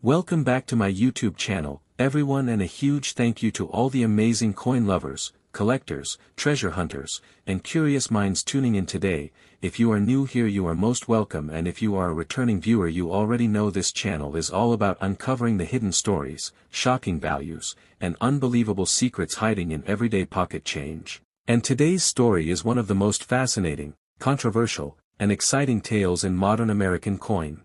Welcome back to my YouTube channel, everyone, and a huge thank you to all the amazing coin lovers, collectors, treasure hunters, and curious minds tuning in today. If you are new here, you are most welcome, and if you are a returning viewer, you already know this channel is all about uncovering the hidden stories, shocking values, and unbelievable secrets hiding in everyday pocket change. And today's story is one of the most fascinating, controversial, and exciting tales in modern American coin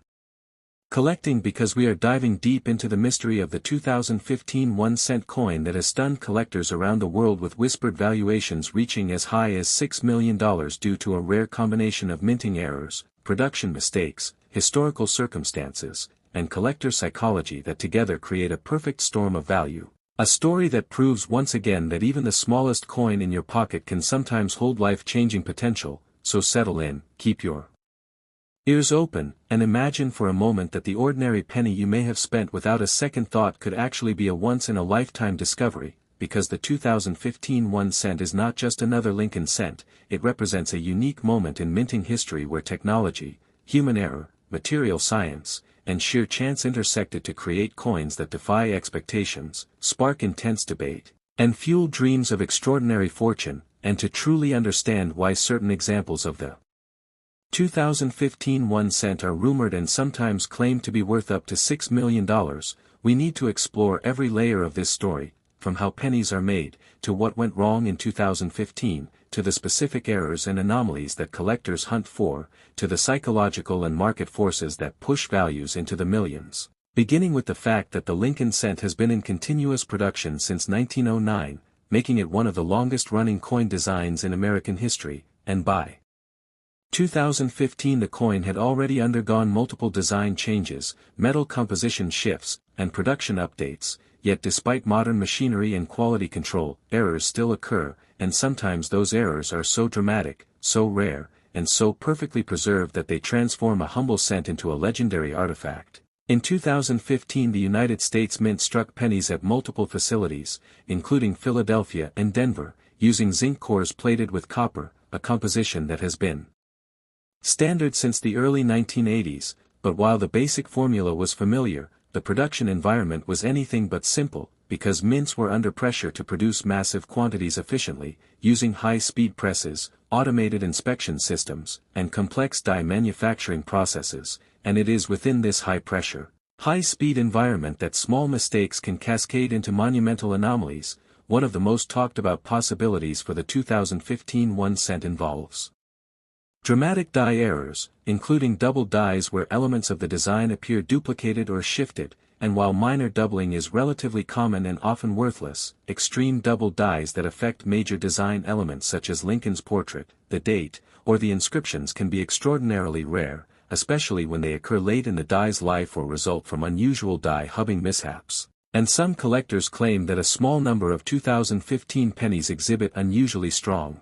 collecting, because we are diving deep into the mystery of the 2015 1-cent coin that has stunned collectors around the world, with whispered valuations reaching as high as $6 million due to a rare combination of minting errors, production mistakes, historical circumstances, and collector psychology that together create a perfect storm of value. A story that proves once again that even the smallest coin in your pocket can sometimes hold life-changing potential. So settle in, keep your ears open, and imagine for a moment that the ordinary penny you may have spent without a second thought could actually be a once-in-a-lifetime discovery, because the 2015 1 cent is not just another Lincoln cent. It represents a unique moment in minting history where technology, human error, material science, and sheer chance intersected to create coins that defy expectations, spark intense debate, and fuel dreams of extraordinary fortune. And to truly understand why certain examples of the 2015 1 cent are rumored and sometimes claimed to be worth up to $6 million, we need to explore every layer of this story, from how pennies are made, to what went wrong in 2015, to the specific errors and anomalies that collectors hunt for, to the psychological and market forces that push values into the millions. Beginning with the fact that the Lincoln cent has been in continuous production since 1909, making it one of the longest-running coin designs in American history, and by 2015 the coin had already undergone multiple design changes, metal composition shifts, and production updates. Yet despite modern machinery and quality control, errors still occur, and sometimes those errors are so dramatic, so rare, and so perfectly preserved that they transform a humble cent into a legendary artifact. In 2015 the United States Mint struck pennies at multiple facilities, including Philadelphia and Denver, using zinc cores plated with copper, a composition that has been standard since the early 1980s, but while the basic formula was familiar, the production environment was anything but simple, because mints were under pressure to produce massive quantities efficiently, using high-speed presses, automated inspection systems, and complex die manufacturing processes. And it is within this high-pressure, high-speed environment that small mistakes can cascade into monumental anomalies. One of the most talked-about possibilities for the 2015 1 cent involves dramatic die errors, including double dies where elements of the design appear duplicated or shifted, and while minor doubling is relatively common and often worthless, extreme double dies that affect major design elements such as Lincoln's portrait, the date, or the inscriptions can be extraordinarily rare, especially when they occur late in the die's life or result from unusual die hubbing mishaps. And some collectors claim that a small number of 2015 pennies exhibit unusually strong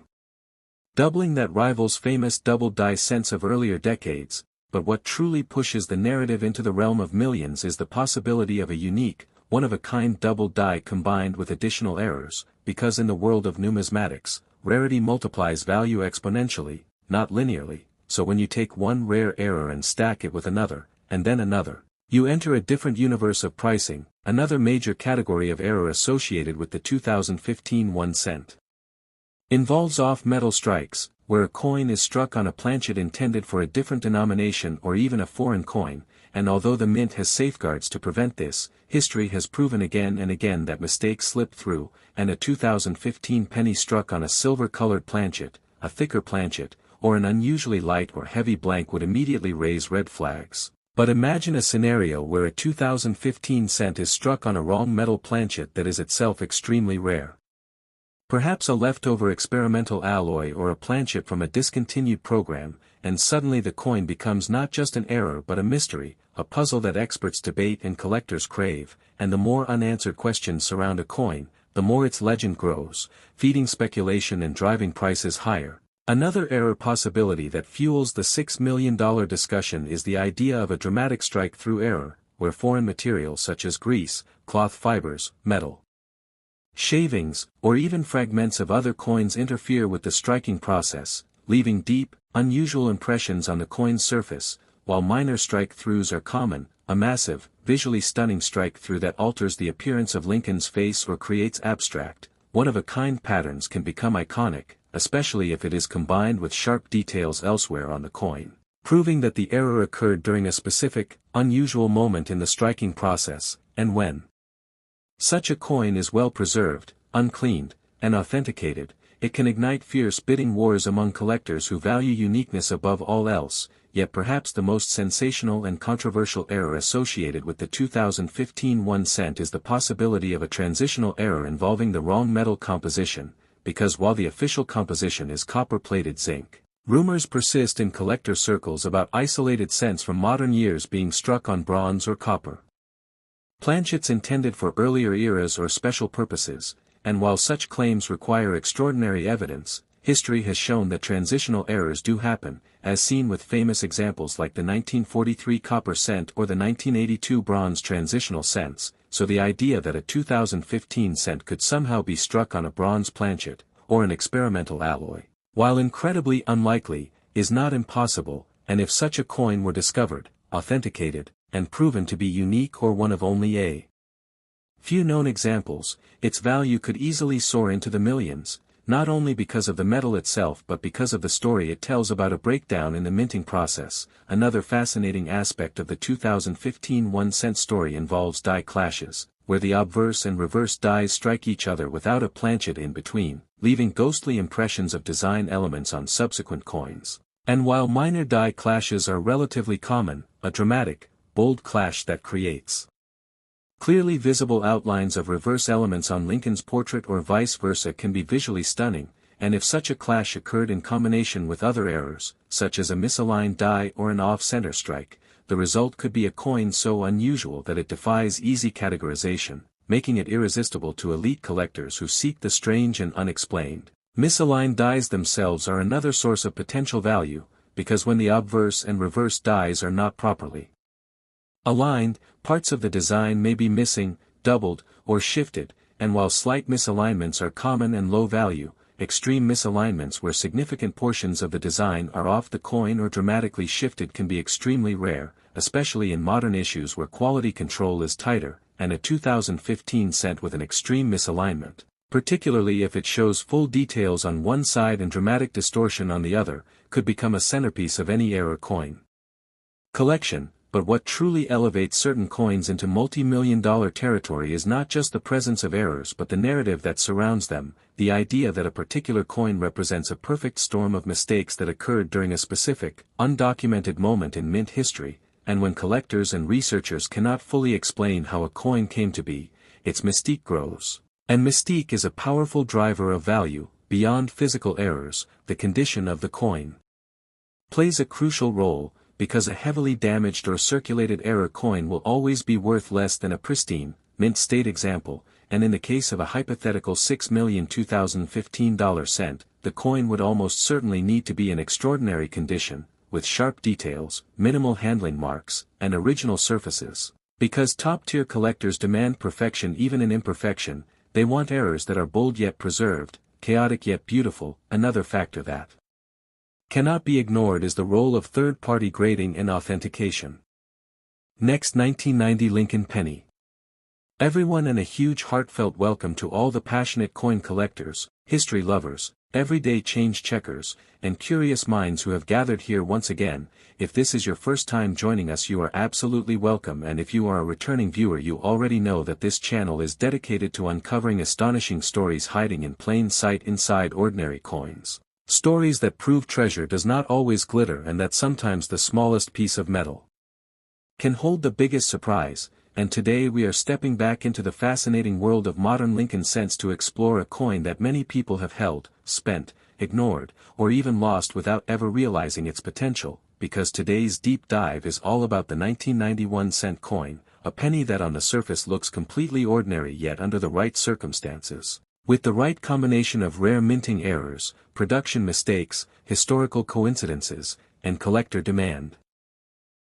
doubling that rivals famous double die cents of earlier decades. But what truly pushes the narrative into the realm of millions is the possibility of a unique, one-of-a-kind double die combined with additional errors, because in the world of numismatics, rarity multiplies value exponentially, not linearly. So when you take one rare error and stack it with another, and then another, you enter a different universe of pricing. Another major category of error associated with the 2015 1 cent involves off-metal strikes, where a coin is struck on a planchet intended for a different denomination or even a foreign coin, and although the mint has safeguards to prevent this, history has proven again and again that mistakes slip through, and a 2015 penny struck on a silver-colored planchet, a thicker planchet, or an unusually light or heavy blank would immediately raise red flags. But imagine a scenario where a 2015 cent is struck on a wrong metal planchet that is itself extremely rare. Perhaps a leftover experimental alloy or a planchet from a discontinued program, and suddenly the coin becomes not just an error but a mystery, a puzzle that experts debate and collectors crave. And the more unanswered questions surround a coin, the more its legend grows, feeding speculation and driving prices higher. Another error possibility that fuels the $6 million discussion is the idea of a dramatic strike-through error, where foreign materials such as grease, cloth fibers, metal shavings, or even fragments of other coins interfere with the striking process, leaving deep, unusual impressions on the coin's surface. While minor strike-throughs are common, a massive, visually stunning strike-through that alters the appearance of Lincoln's face or creates abstract, one-of-a-kind patterns can become iconic, especially if it is combined with sharp details elsewhere on the coin, proving that the error occurred during a specific, unusual moment in the striking process, and when such a coin is well preserved, uncleaned, and authenticated, it can ignite fierce bidding wars among collectors who value uniqueness above all else. Yet perhaps the most sensational and controversial error associated with the 2015 1 cent is the possibility of a transitional error involving the wrong metal composition, because while the official composition is copper-plated zinc, rumors persist in collector circles about isolated cents from modern years being struck on bronze or copper planchets intended for earlier eras or special purposes, and while such claims require extraordinary evidence, history has shown that transitional errors do happen, as seen with famous examples like the 1943 copper cent or the 1982 bronze transitional cents, so the idea that a 2015 cent could somehow be struck on a bronze planchet, or an experimental alloy, while incredibly unlikely, is not impossible, and if such a coin were discovered, authenticated, and proven to be unique or one of only a few known examples, its value could easily soar into the millions, not only because of the metal itself but because of the story it tells about a breakdown in the minting process. Another fascinating aspect of the 2015 1 cent story involves die clashes, where the obverse and reverse dies strike each other without a planchet in between, leaving ghostly impressions of design elements on subsequent coins. And while minor die clashes are relatively common, a dramatic, bold clash that creates clearly visible outlines of reverse elements on Lincoln's portrait or vice versa can be visually stunning, and if such a clash occurred in combination with other errors, such as a misaligned die or an off-center strike, the result could be a coin so unusual that it defies easy categorization, making it irresistible to elite collectors who seek the strange and unexplained. Misaligned dies themselves are another source of potential value, because when the obverse and reverse dies are not properly aligned, parts of the design may be missing, doubled, or shifted, and while slight misalignments are common and low value, extreme misalignments where significant portions of the design are off the coin or dramatically shifted can be extremely rare, especially in modern issues where quality control is tighter, and a 2015 cent with an extreme misalignment, particularly if it shows full details on one side and dramatic distortion on the other, could become a centerpiece of any era coin collection. But what truly elevates certain coins into multi-million-dollar territory is not just the presence of errors but the narrative that surrounds them, the idea that a particular coin represents a perfect storm of mistakes that occurred during a specific, undocumented moment in mint history, and when collectors and researchers cannot fully explain how a coin came to be, its mystique grows. And mystique is a powerful driver of value, beyond physical errors. The condition of the coin plays a crucial role, because a heavily damaged or circulated error coin will always be worth less than a pristine, mint-state example, and in the case of a hypothetical $6 million 2015 cent, the coin would almost certainly need to be in extraordinary condition, with sharp details, minimal handling marks, and original surfaces. Because top-tier collectors demand perfection even in imperfection, they want errors that are bold yet preserved, chaotic yet beautiful. Another factor that cannot be ignored is the role of third-party grading and authentication. Next, 1990 Lincoln penny. Everyone, and a huge heartfelt welcome to all the passionate coin collectors, history lovers, everyday change checkers, and curious minds who have gathered here once again. If this is your first time joining us, you are absolutely welcome, and if you are a returning viewer, you already know that this channel is dedicated to uncovering astonishing stories hiding in plain sight inside ordinary coins. Stories that prove treasure does not always glitter, and that sometimes the smallest piece of metal can hold the biggest surprise. And today we are stepping back into the fascinating world of modern Lincoln cents to explore a coin that many people have held, spent, ignored, or even lost without ever realizing its potential, because today's deep dive is all about the 1991 cent coin, a penny that on the surface looks completely ordinary, yet under the right circumstances, with the right combination of rare minting errors, production mistakes, historical coincidences, and collector demand,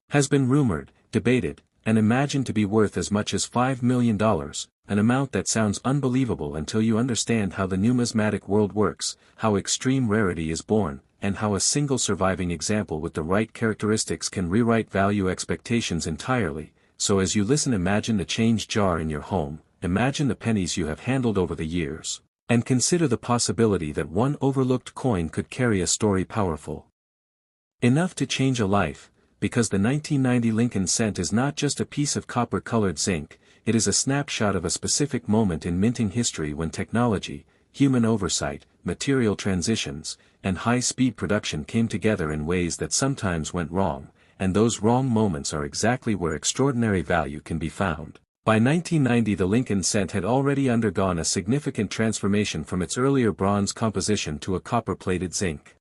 has been rumored, debated, and imagined to be worth as much as $5 million, an amount that sounds unbelievable until you understand how the numismatic world works, how extreme rarity is born, and how a single surviving example with the right characteristics can rewrite value expectations entirely. so as you listen, imagine the change jar in your home, imagine the pennies you have handled over the years, and consider the possibility that one overlooked coin could carry a story powerful enough to change a life, because the 1990 Lincoln cent is not just a piece of copper-colored zinc, it is a snapshot of a specific moment in minting history when technology, human oversight, material transitions, and high-speed production came together in ways that sometimes went wrong, and those wrong moments are exactly where extraordinary value can be found. By 1990 the Lincoln cent had already undergone a significant transformation from its earlier bronze composition to a copper-plated zinc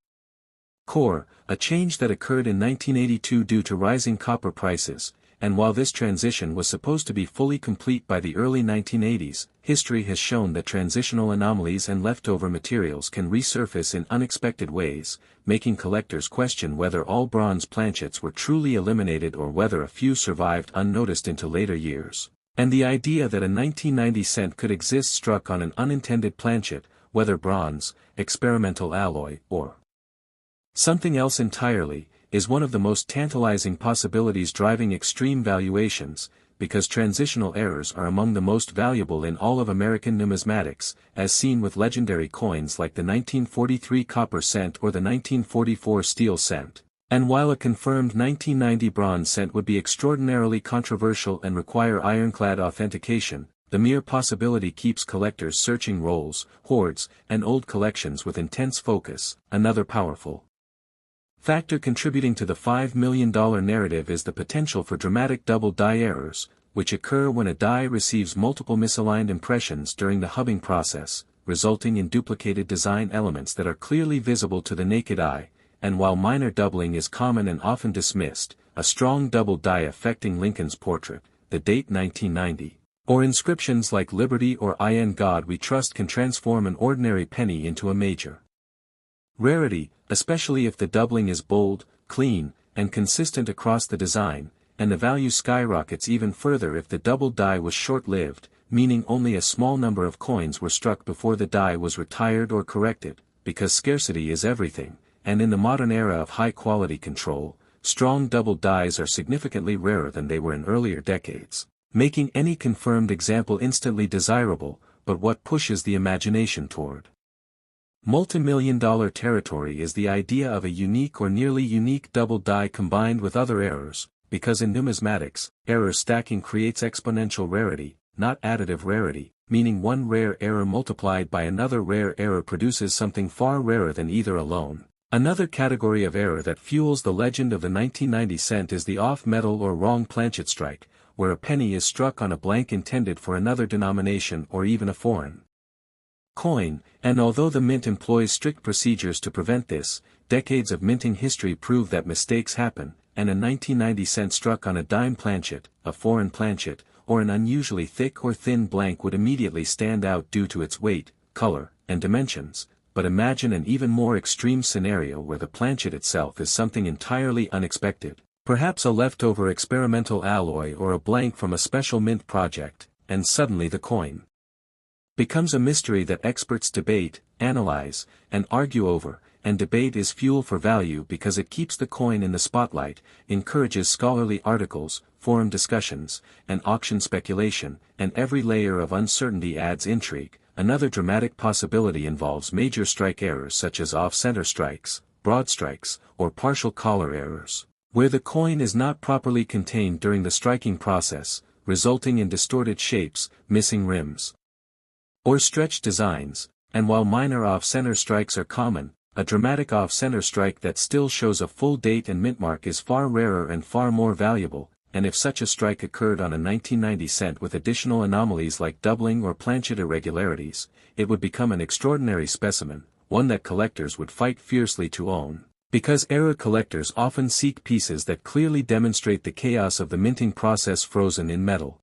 core, a change that occurred in 1982 due to rising copper prices, and while this transition was supposed to be fully complete by the early 1980s, history has shown that transitional anomalies and leftover materials can resurface in unexpected ways, making collectors question whether all bronze planchets were truly eliminated or whether a few survived unnoticed into later years. And the idea that a 1990 cent could exist struck on an unintended planchet, whether bronze, experimental alloy, or something else entirely, is one of the most tantalizing possibilities driving extreme valuations, because transitional errors are among the most valuable in all of American numismatics, as seen with legendary coins like the 1943 copper cent or the 1944 steel cent. And while a confirmed 1990 bronze cent would be extraordinarily controversial and require ironclad authentication, the mere possibility keeps collectors searching rolls, hoards, and old collections with intense focus. Another powerful factor contributing to the $5 million narrative is the potential for dramatic double die errors, which occur when a die receives multiple misaligned impressions during the hubbing process, resulting in duplicated design elements that are clearly visible to the naked eye, and while minor doubling is common and often dismissed, a strong double die affecting Lincoln's portrait, the date 1990, or inscriptions like Liberty or In God We Trust can transform an ordinary penny into a major rarity, especially if the doubling is bold, clean, and consistent across the design, and the value skyrockets even further if the double die was short-lived, meaning only a small number of coins were struck before the die was retired or corrected, because scarcity is everything, and in the modern era of high-quality control, strong double dies are significantly rarer than they were in earlier decades, making any confirmed example instantly desirable, but what pushes the imagination toward multi-million-dollar territory is the idea of a unique or nearly unique double die combined with other errors, because in numismatics, error stacking creates exponential rarity, not additive rarity, meaning one rare error multiplied by another rare error produces something far rarer than either alone. Another category of error that fuels the legend of the 1990 cent is the off-metal or wrong planchet strike, where a penny is struck on a blank intended for another denomination or even a foreign coin, and although the mint employs strict procedures to prevent this, decades of minting history prove that mistakes happen, and a 1990 cent struck on a dime planchet, a foreign planchet, or an unusually thick or thin blank would immediately stand out due to its weight, color, and dimensions. But imagine an even more extreme scenario where the planchet itself is something entirely unexpected, perhaps a leftover experimental alloy or a blank from a special mint project, and suddenly the coin becomes a mystery that experts debate, analyze, and argue over, and debate is fuel for value because it keeps the coin in the spotlight, encourages scholarly articles, forum discussions, and auction speculation, and every layer of uncertainty adds intrigue. Another dramatic possibility involves major strike errors such as off-center strikes, broad strikes, or partial collar errors, where the coin is not properly contained during the striking process, resulting in distorted shapes, missing rims, or stretched designs. And while minor off-center strikes are common, a dramatic off-center strike that still shows a full date and mint mark is far rarer and far more valuable, and if such a strike occurred on a 1990 cent with additional anomalies like doubling or planchet irregularities, it would become an extraordinary specimen, one that collectors would fight fiercely to own, because error collectors often seek pieces that clearly demonstrate the chaos of the minting process frozen in metal.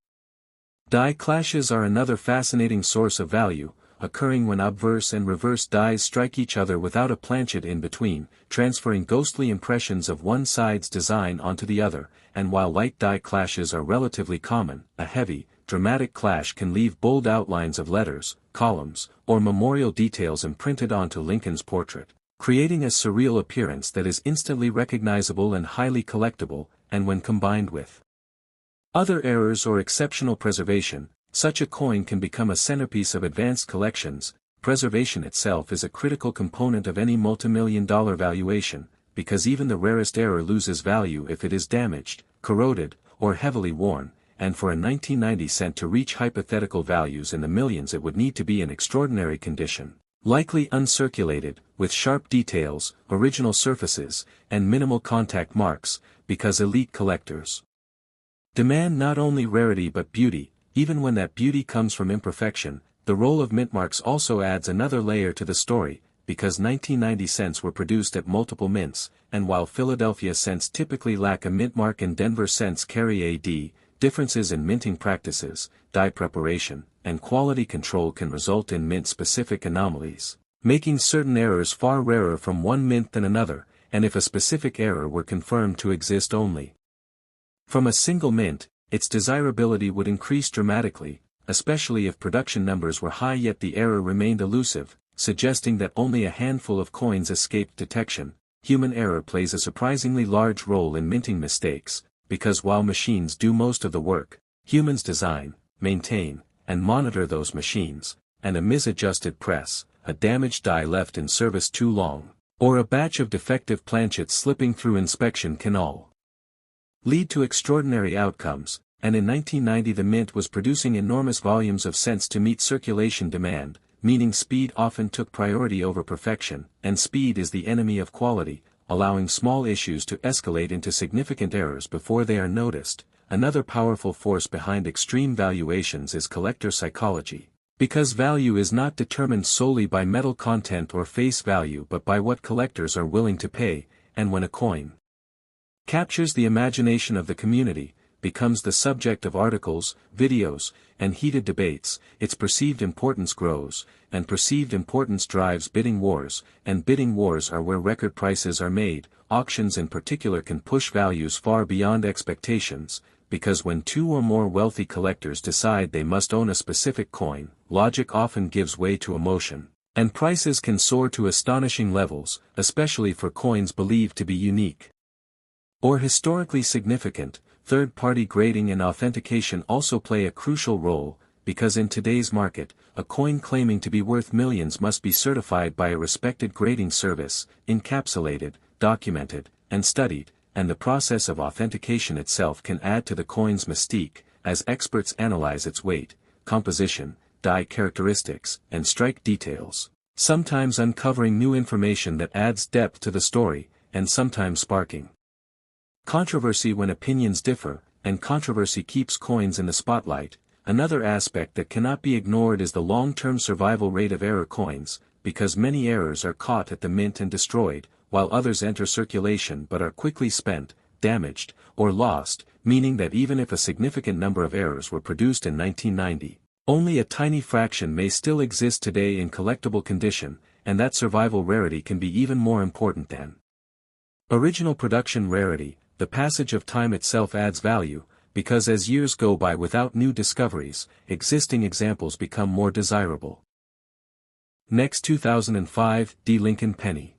Die clashes are another fascinating source of value, occurring when obverse and reverse dies strike each other without a planchet in between, transferring ghostly impressions of one side's design onto the other, and while light die clashes are relatively common, a heavy, dramatic clash can leave bold outlines of letters, columns, or memorial details imprinted onto Lincoln's portrait, creating a surreal appearance that is instantly recognizable and highly collectible, and when combined with Other errors or exceptional preservation. Such a coin can become a centerpiece of advanced collections. Preservation itself is a critical component of any multimillion-dollar valuation, because even the rarest error loses value if it is damaged, corroded, or heavily worn, and for a 1990 cent to reach hypothetical values in the millions it would need to be in extraordinary condition, likely uncirculated, with sharp details, original surfaces, and minimal contact marks, because elite collectors demand not only rarity but beauty, even when that beauty comes from imperfection. The role of mint marks also adds another layer to the story, because 1990 cents were produced at multiple mints, and while Philadelphia cents typically lack a mint mark and Denver cents carry AD, differences in minting practices, die preparation, and quality control can result in mint-specific anomalies, making certain errors far rarer from one mint than another, and if a specific error were confirmed to exist only from a single mint, its desirability would increase dramatically, especially if production numbers were high yet the error remained elusive, suggesting that only a handful of coins escaped detection. Human error plays a surprisingly large role in minting mistakes, because while machines do most of the work, humans design, maintain, and monitor those machines, and a misadjusted press, a damaged die left in service too long, or a batch of defective planchets slipping through inspection can all lead to extraordinary outcomes. And in 1990 the mint was producing enormous volumes of cents to meet circulation demand, meaning speed often took priority over perfection, and speed is the enemy of quality, allowing small issues to escalate into significant errors before they are noticed. Another powerful force behind extreme valuations is collector psychology, because value is not determined solely by metal content or face value but by what collectors are willing to pay, and when a coin captures the imagination of the community, becomes the subject of articles, videos, and heated debates, its perceived importance grows, and perceived importance drives bidding wars, and bidding wars are where record prices are made. Auctions in particular can push values far beyond expectations, because when two or more wealthy collectors decide they must own a specific coin, logic often gives way to emotion, and prices can soar to astonishing levels, especially for coins believed to be unique or historically significant. Third-party grading and authentication also play a crucial role, because in today's market, a coin claiming to be worth millions must be certified by a respected grading service, encapsulated, documented, and studied, and the process of authentication itself can add to the coin's mystique, as experts analyze its weight, composition, die characteristics, and strike details, sometimes uncovering new information that adds depth to the story, and sometimes sparking controversy when opinions differ, and controversy keeps coins in the spotlight. Another aspect that cannot be ignored is the long-term survival rate of error coins, because many errors are caught at the mint and destroyed, while others enter circulation but are quickly spent, damaged, or lost, meaning that even if a significant number of errors were produced in 1990, only a tiny fraction may still exist today in collectible condition, and that survival rarity can be even more important than original production rarity. The passage of time itself adds value, because as years go by without new discoveries, existing examples become more desirable. Next 2005 D. Lincoln Penny.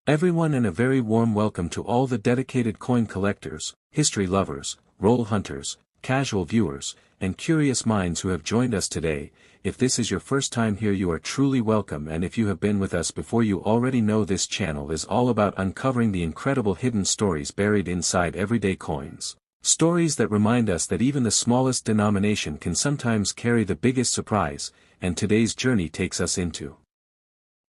Everyone and a very warm welcome to all the dedicated coin collectors, history lovers, roll hunters, casual viewers, and curious minds who have joined us today. If this is your first time here you are truly welcome, and if you have been with us before you already know this channel is all about uncovering the incredible hidden stories buried inside everyday coins. Stories that remind us that even the smallest denomination can sometimes carry the biggest surprise, and today's journey takes us into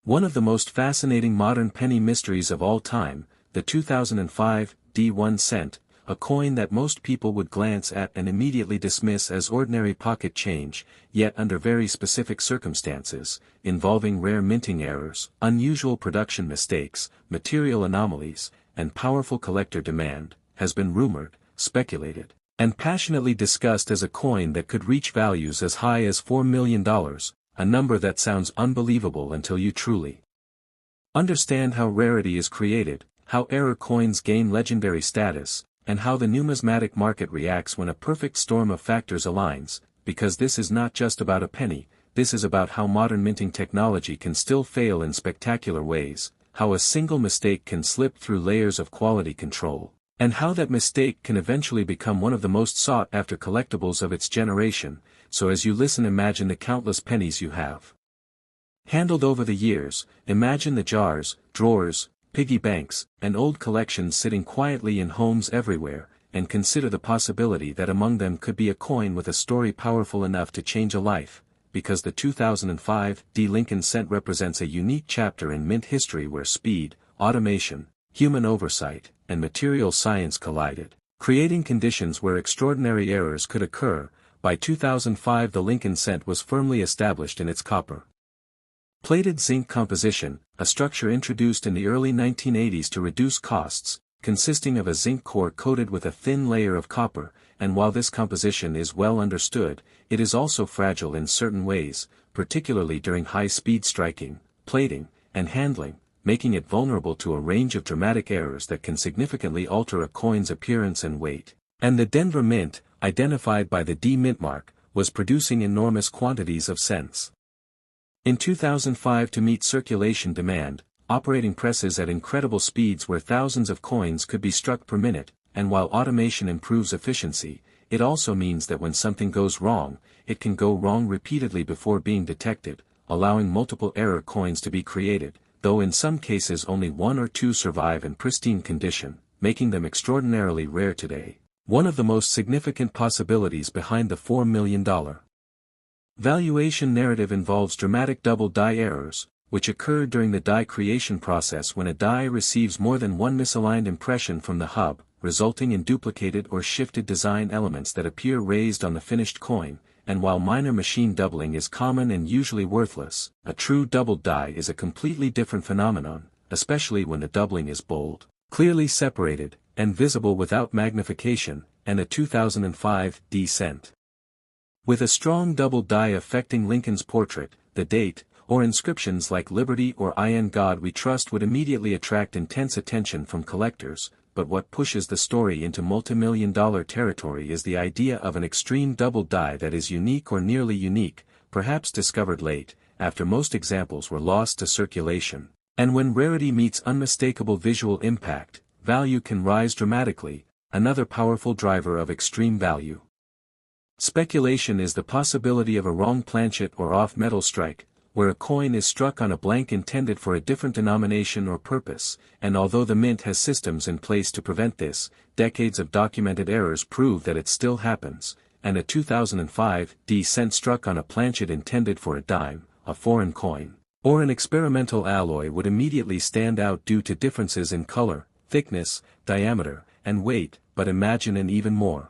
one of the most fascinating modern penny mysteries of all time, the 2005 D1 cent, a coin that most people would glance at and immediately dismiss as ordinary pocket change, yet under very specific circumstances, involving rare minting errors, unusual production mistakes, material anomalies, and powerful collector demand, has been rumored, speculated, and passionately discussed as a coin that could reach values as high as $4 million, a number that sounds unbelievable until you truly understand how rarity is created, how error coins gain legendary status, and how the numismatic market reacts when a perfect storm of factors aligns, because this is not just about a penny, this is about how modern minting technology can still fail in spectacular ways, how a single mistake can slip through layers of quality control, And how that mistake can eventually become one of the most sought-after collectibles of its generation. So as you listen, imagine the countless pennies you have handled over the years. Imagine the jars, drawers, piggy banks, and old collections sitting quietly in homes everywhere, and consider the possibility that among them could be a coin with a story powerful enough to change a life, because the 2005 Lincoln cent represents a unique chapter in mint history where speed, automation, human oversight, and material science collided, creating conditions where extraordinary errors could occur. By 2005 the Lincoln cent was firmly established in its copper plated zinc composition, a structure introduced in the early 1980s to reduce costs, consisting of a zinc core coated with a thin layer of copper. And while this composition is well understood, it is also fragile in certain ways, particularly during high-speed striking, plating, and handling, making it vulnerable to a range of dramatic errors that can significantly alter a coin's appearance and weight. And the Denver Mint, identified by the D Mint mark, was producing enormous quantities of cents. In 2005, to meet circulation demand, operating presses at incredible speeds where thousands of coins could be struck per minute, and while automation improves efficiency, it also means that when something goes wrong, it can go wrong repeatedly before being detected, allowing multiple error coins to be created, though in some cases only one or two survive in pristine condition, making them extraordinarily rare today. One of the most significant possibilities behind the $4 million valuation narrative involves dramatic double die errors, which occur during the die creation process when a die receives more than one misaligned impression from the hub, resulting in duplicated or shifted design elements that appear raised on the finished coin. And while minor machine doubling is common and usually worthless, a true doubled die is a completely different phenomenon, especially when the doubling is bold, clearly separated, and visible without magnification. And a 2005 D cent with a strong doubled die affecting Lincoln's portrait, the date, or inscriptions like Liberty or I in God We Trust would immediately attract intense attention from collectors. But what pushes the story into multimillion-dollar territory is the idea of an extreme double die that is unique or nearly unique, perhaps discovered late, after most examples were lost to circulation. And when rarity meets unmistakable visual impact, value can rise dramatically, another powerful driver of extreme value. Speculation is the possibility of a wrong planchet or off-metal strike, where a coin is struck on a blank intended for a different denomination or purpose, and although the mint has systems in place to prevent this, decades of documented errors prove that it still happens. And a 2005 D cent struck on a planchet intended for a dime, a foreign coin, or an experimental alloy would immediately stand out due to differences in color, thickness, diameter, and weight. But imagine an even more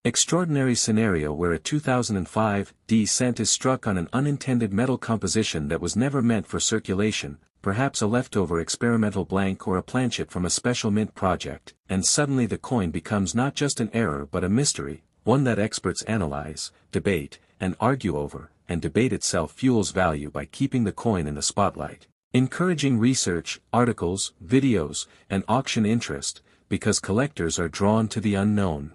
extraordinary scenario where a 2005 D cent is struck on an unintended metal composition that was never meant for circulation, perhaps a leftover experimental blank or a planchet from a special mint project, and suddenly the coin becomes not just an error but a mystery, one that experts analyze, debate, and argue over. And debate itself fuels value by keeping the coin in the spotlight, encouraging research, articles, videos, and auction interest, because collectors are drawn to the unknown.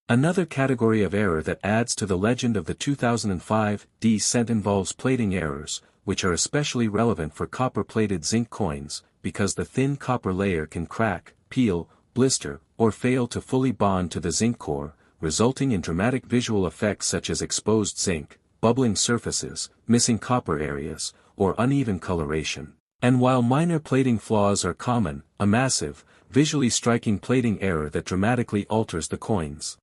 Another category of error that adds to the legend of the 2005 D cent involves plating errors, which are especially relevant for copper-plated zinc coins, because the thin copper layer can crack, peel, blister, or fail to fully bond to the zinc core, resulting in dramatic visual effects such as exposed zinc, bubbling surfaces, missing copper areas, or uneven coloration. And while minor plating flaws are common, a massive, visually striking plating error that dramatically alters the coin's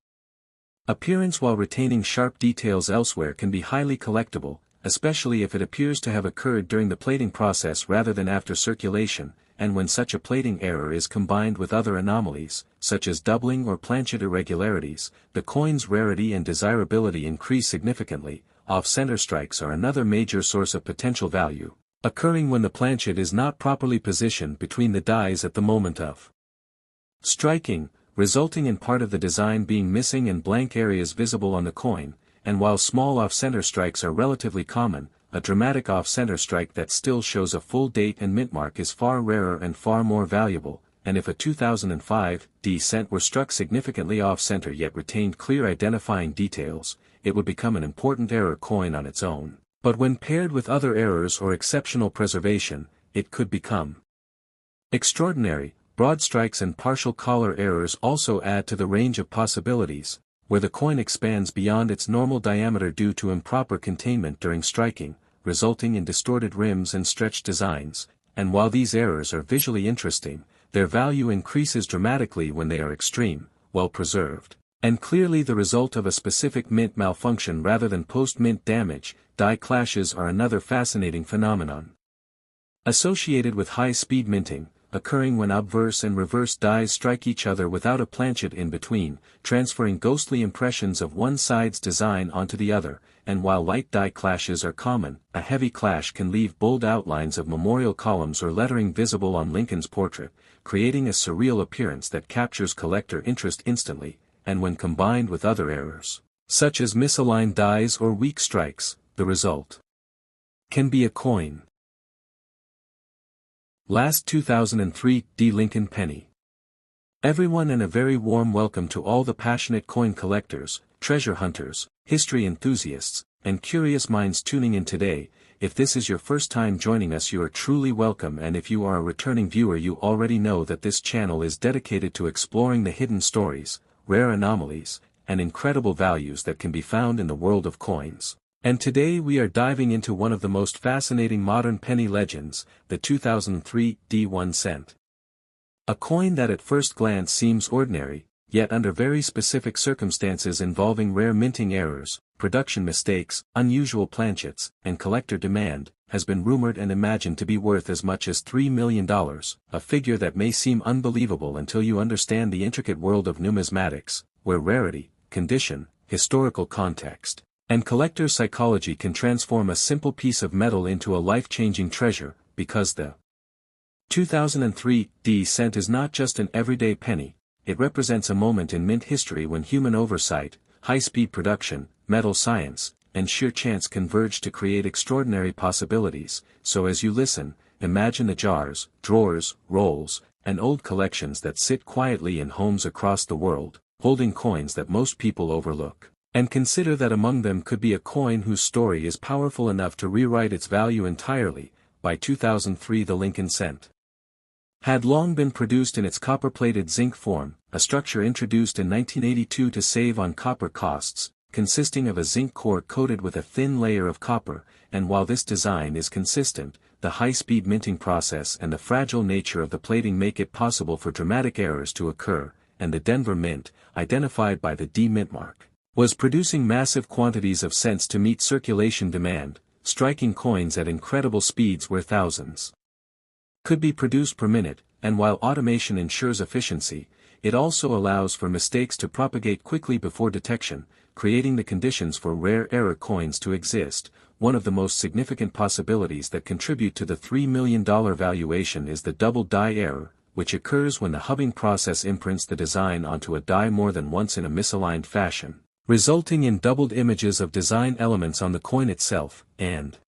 appearance while retaining sharp details elsewhere can be highly collectible, especially if it appears to have occurred during the plating process rather than after circulation. And when such a plating error is combined with other anomalies, such as doubling or planchet irregularities, the coin's rarity and desirability increase significantly. Off-center strikes are another major source of potential value, occurring when the planchet is not properly positioned between the dies at the moment of striking, resulting in part of the design being missing and blank areas visible on the coin. And while small off-center strikes are relatively common, a dramatic off-center strike that still shows a full date and mint mark is far rarer and far more valuable. And if a 2005 D cent were struck significantly off-center yet retained clear identifying details, it would become an important error coin on its own. But when paired with other errors or exceptional preservation, it could become extraordinary. broad strikes and partial collar errors also add to the range of possibilities, where the coin expands beyond its normal diameter due to improper containment during striking, resulting in distorted rims and stretched designs, and while these errors are visually interesting, their value increases dramatically when they are extreme, well preserved, and clearly the result of a specific mint malfunction rather than post-mint damage. Die clashes are another fascinating phenomenon. Associated with high-speed minting, occurring when obverse and reverse dies strike each other without a planchet in between, transferring ghostly impressions of one side's design onto the other, and while light die clashes are common, a heavy clash can leave bold outlines of memorial columns or lettering visible on Lincoln's portrait, creating a surreal appearance that captures collector interest instantly, and when combined with other errors, such as misaligned dies or weak strikes, the result can be a coin. Last 2003 D. Lincoln Penny. Everyone, and a very warm welcome to all the passionate coin collectors, treasure hunters, history enthusiasts, and curious minds tuning in today. If this is your first time joining us, you are truly welcome, and if you are a returning viewer, you already know that this channel is dedicated to exploring the hidden stories, rare anomalies, and incredible values that can be found in the world of coins. And today we are diving into one of the most fascinating modern penny legends, the 2003 D1 cent. A coin that at first glance seems ordinary, yet under very specific circumstances involving rare minting errors, production mistakes, unusual planchets, and collector demand, has been rumored and imagined to be worth as much as $3 million, a figure that may seem unbelievable until you understand the intricate world of numismatics, where rarity, condition, historical context, and collector psychology can transform a simple piece of metal into a life-changing treasure, because the 2003 D cent is not just an everyday penny, it represents a moment in mint history when human oversight, high-speed production, metal science, and sheer chance converged to create extraordinary possibilities. So as you listen, imagine the jars, drawers, rolls, and old collections that sit quietly in homes across the world, holding coins that most people overlook. And consider that among them could be a coin whose story is powerful enough to rewrite its value entirely. By 2003 the Lincoln cent had long been produced in its copper-plated zinc form, a structure introduced in 1982 to save on copper costs, consisting of a zinc core coated with a thin layer of copper, and while this design is consistent, the high-speed minting process and the fragile nature of the plating make it possible for dramatic errors to occur, and the Denver Mint, identified by the D Mint mark, was producing massive quantities of cents to meet circulation demand, striking coins at incredible speeds where thousands could be produced per minute, and while automation ensures efficiency, it also allows for mistakes to propagate quickly before detection, creating the conditions for rare error coins to exist. One of the most significant possibilities that contribute to the $3 million valuation is the double die error, which occurs when the hubbing process imprints the design onto a die more than once in a misaligned fashion, resulting in doubled images of design elements on the coin itself. And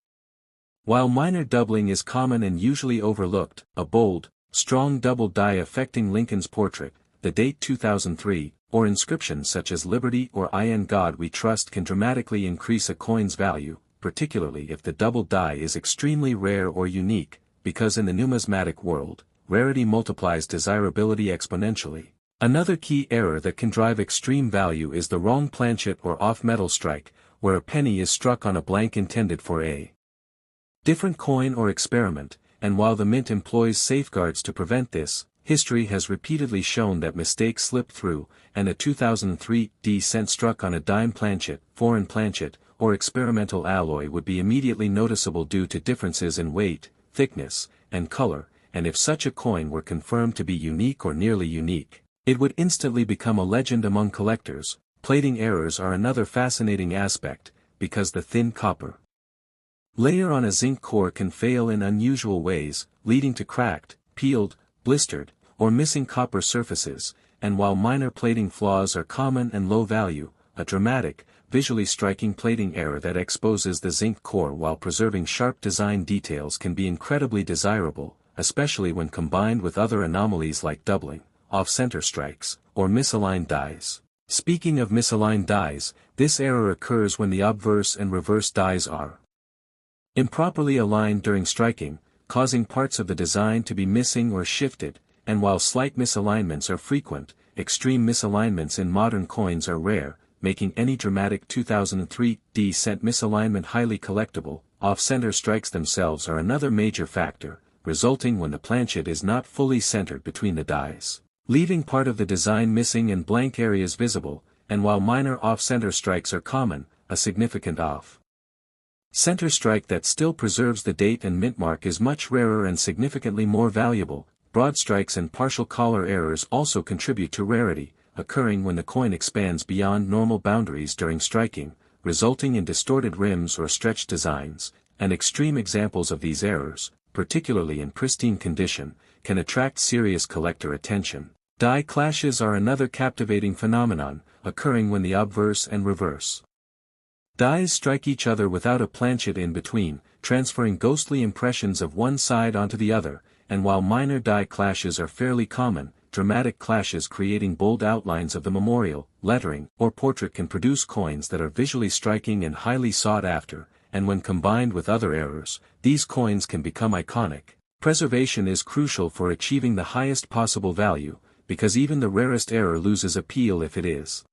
while minor doubling is common and usually overlooked, a bold, strong double die affecting Lincoln's portrait, the date 2003, or inscriptions such as Liberty or In God We Trust can dramatically increase a coin's value, particularly if the double die is extremely rare or unique, because in the numismatic world, rarity multiplies desirability exponentially. Another key error that can drive extreme value is the wrong planchet or off-metal strike, where a penny is struck on a blank intended for a different coin or experiment, and while the mint employs safeguards to prevent this, history has repeatedly shown that mistakes slip through, and a 2003 D cent struck on a dime planchet, foreign planchet, or experimental alloy would be immediately noticeable due to differences in weight, thickness, and color, and if such a coin were confirmed to be unique or nearly unique, it would instantly become a legend among collectors. Plating errors are another fascinating aspect, because the thin copper layer on a zinc core can fail in unusual ways, leading to cracked, peeled, blistered, or missing copper surfaces, and while minor plating flaws are common and low value, a dramatic, visually striking plating error that exposes the zinc core while preserving sharp design details can be incredibly desirable, especially when combined with other anomalies like doubling, off-center strikes, or misaligned dies. Speaking of misaligned dies, this error occurs when the obverse and reverse dies are improperly aligned during striking, causing parts of the design to be missing or shifted, and while slight misalignments are frequent, extreme misalignments in modern coins are rare, making any dramatic 2003 D cent misalignment highly collectible. Off-center strikes themselves are another major factor, resulting when the planchet is not fully centered between the dies, leaving part of the design missing and blank areas visible, and while minor off-center strikes are common, a significant off-center strike that still preserves the date and mint mark is much rarer and significantly more valuable. Broad strikes and partial collar errors also contribute to rarity, occurring when the coin expands beyond normal boundaries during striking, resulting in distorted rims or stretched designs, and extreme examples of these errors, particularly in pristine condition, can attract serious collector attention. Die clashes are another captivating phenomenon, occurring when the obverse and reverse dies strike each other without a planchet in between, transferring ghostly impressions of one side onto the other, and while minor die clashes are fairly common, dramatic clashes creating bold outlines of the memorial, lettering, or portrait can produce coins that are visually striking and highly sought after, and when combined with other errors, these coins can become iconic. Preservation is crucial for achieving the highest possible value, because even the rarest error loses appeal if it is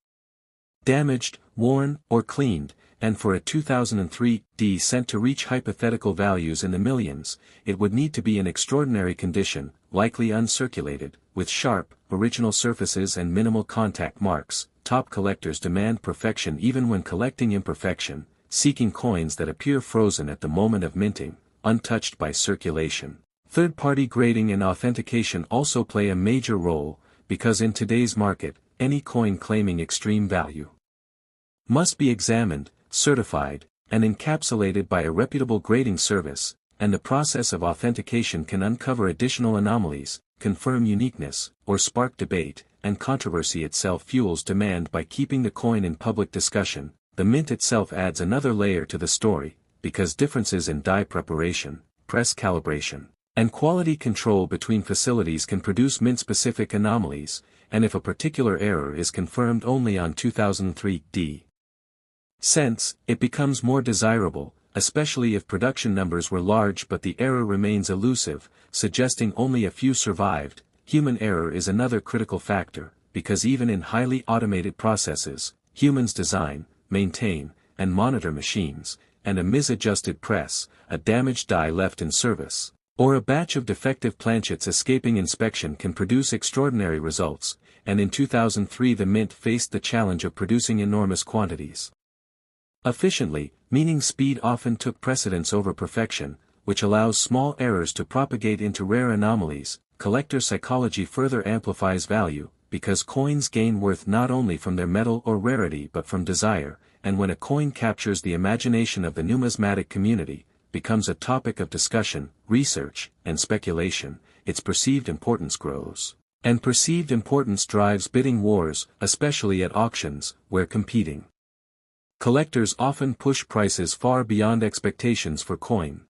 damaged, worn, or cleaned, and for a 2003 D cent to reach hypothetical values in the millions, it would need to be in extraordinary condition, likely uncirculated, with sharp, original surfaces and minimal contact marks. Top collectors demand perfection even when collecting imperfection, seeking coins that appear frozen at the moment of minting, untouched by circulation. Third-party grading and authentication also play a major role, because in today's market, any coin claiming extreme value must be examined, certified, and encapsulated by a reputable grading service, and the process of authentication can uncover additional anomalies, confirm uniqueness, or spark debate, and controversy itself fuels demand by keeping the coin in public discussion. The mint itself adds another layer to the story, because differences in die preparation, press calibration, and quality control between facilities can produce mint-specific anomalies, and if a particular error is confirmed only on 2003 D cents, it becomes more desirable, especially if production numbers were large but the error remains elusive, suggesting only a few survived. Human error is another critical factor, because even in highly automated processes, humans design, maintain, and monitor machines, and a misadjusted press, a damaged die left in service, or a batch of defective planchets escaping inspection can produce extraordinary results, and in 2003 the mint faced the challenge of producing enormous quantities efficiently, meaning speed often took precedence over perfection, which allows small errors to propagate into rare anomalies. Collector psychology further amplifies value, because coins gain worth not only from their metal or rarity but from desire, and when a coin captures the imagination of the numismatic community, becomes a topic of discussion, research, and speculation, its perceived importance grows. And perceived importance drives bidding wars, especially at auctions, where competing collectors often push prices far beyond expectations for coin.